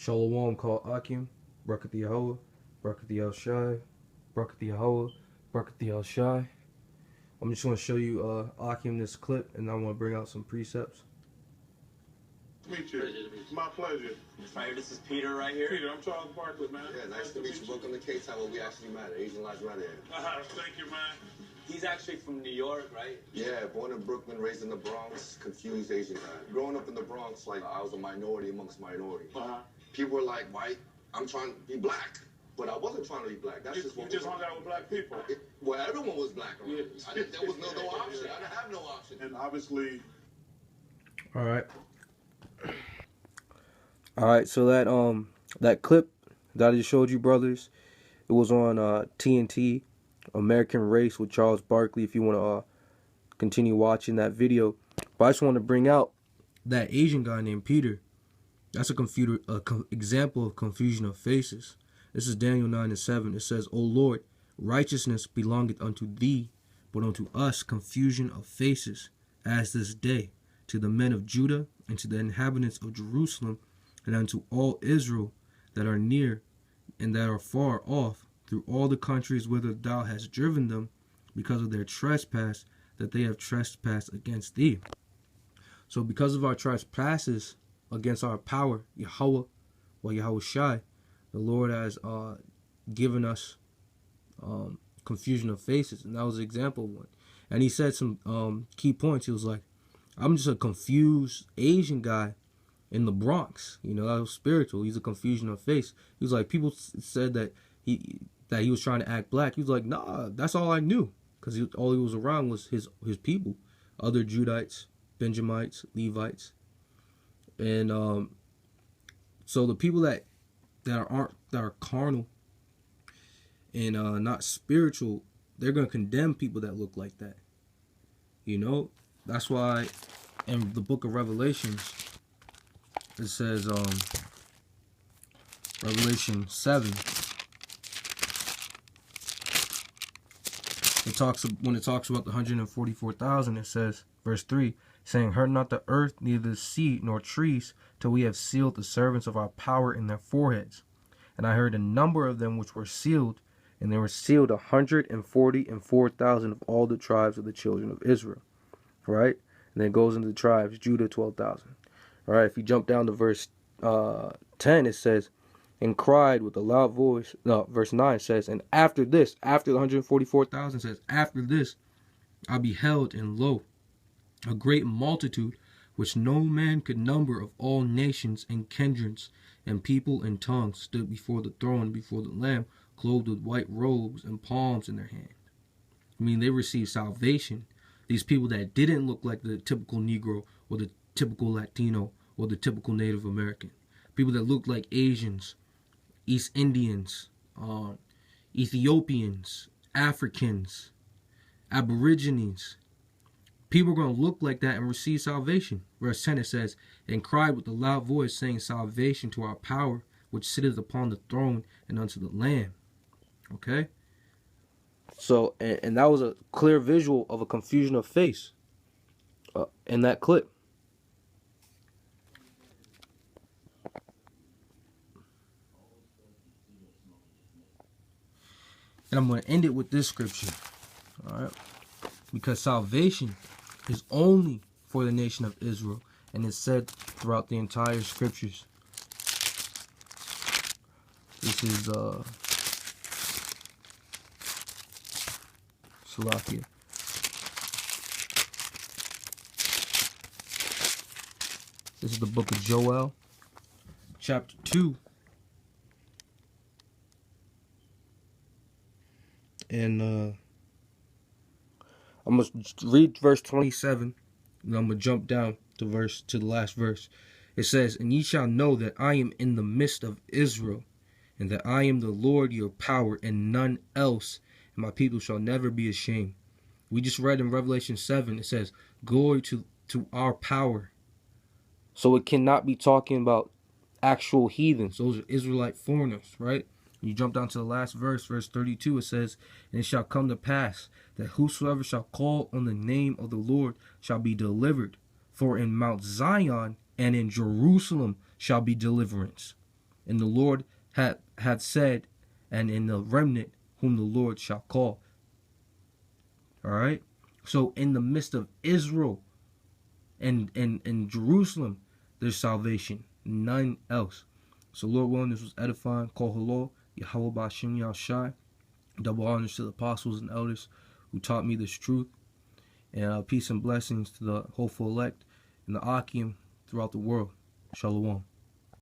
Shalawam called Akim, Barakat YAHAWAH, Barakat Shai, Barakat YAHAWAH, Barakat Shai. I'm just going to show you Akim this clip, and I want to bring out some precepts. Meet you. My pleasure. Right, this is Peter right here. Peter, I'm Charles Barkley, man. Yeah, nice to meet you. Welcome to K-Town where we actually matter. Asian lives matter here. Thank you, man. He's actually from New York, right? Yeah, born in Brooklyn, raised in the Bronx, confused Asian guy. Growing up in the Bronx, like, I was a minority amongst minorities. People were like, white, I'm trying to be black. But I wasn't trying to be black. That's just what you just hung out with black people. Well, everyone was black. Yeah. There was no option. I didn't have no option. And obviously... All right, so that clip that I just showed you, brothers, it was on TNT, American Race with Charles Barkley, if you want to continue watching that video. But I just want to bring out that Asian guy named Peter. That's example of confusion of faces. This is Daniel 9:7. It says, O Lord, righteousness belongeth unto thee, but unto us confusion of faces, as this day, to the men of Judah, and to the inhabitants of Jerusalem, and unto all Israel that are near and that are far off, through all the countries whither thou hast driven them, because of their trespass, that they have trespassed against thee. So because of our trespasses against our power, YAHAWAH, or YAHAWASHI, the Lord has given us confusion of faces. And that was an example of one. And he said some key points. He was like, I'm just a confused Asian guy in the Bronx. You know, that was spiritual. He's a confusion of face. He was like, people said that he was trying to act black. He was like, nah, that's all I knew. Because all he was around was his people. Other Judites, Benjamites, Levites. And so the people that are carnal and not spiritual, they're going to condemn people that look like that. You know, that's why in the book of Revelations, it says, Revelation 7, when it talks about the 144,000, it says, verse 3, saying, heard not the earth, neither the sea, nor trees, till we have sealed the servants of our power in their foreheads. And I heard a number of them which were sealed, and they were sealed 144,000 of all the tribes of the children of Israel. Right? And then it goes into the tribes, Judah 12,000. All right, if you jump down to verse 10, it says, and cried with a loud voice. No, verse 9 says, and after this, after the 144,000 says, after this, I beheld, and lo, a great multitude, which no man could number, of all nations and kindreds and people and tongues, stood before the throne, before the Lamb, clothed with white robes and palms in their hand. I mean, they received salvation. These people that didn't look like the typical Negro or the typical Latino or the typical Native American. People that looked like Asians, East Indians, Ethiopians, Africans, Aborigines. People are going to look like that and receive salvation. Verse 10, it says, and cried with a loud voice, saying, salvation to our power, which sitteth upon the throne, and unto the Lamb. Okay? So, and that was a clear visual of a confusion of face in that clip. And I'm going to end it with this scripture. All right? Because salvation is only for the nation of Israel, and it's said throughout the entire scriptures. This is Salakia. This is the book of Joel, chapter 2. And I'm going to read verse 27, and I'm going to jump down to the last verse. It says, and ye shall know that I am in the midst of Israel, and that I am the Lord your power, and none else, and my people shall never be ashamed. We just read in Revelation 7, it says, glory to our power. So it cannot be talking about actual heathens. Those are Israelite foreigners, right? You jump down to the last verse, verse 32, it says, and it shall come to pass that whosoever shall call on the name of the Lord shall be delivered. For in Mount Zion and in Jerusalem shall be deliverance. And the Lord hath said, and in the remnant whom the Lord shall call. All right. So in the midst of Israel and Jerusalem, there's salvation, none else. So Lord willing, this was edifying. Call Halal, YAHAWAH, bahasham, Yahshai. Double honors to the apostles and elders who taught me this truth. And peace and blessings to the hopeful elect and the Akim throughout the world. Shalawam.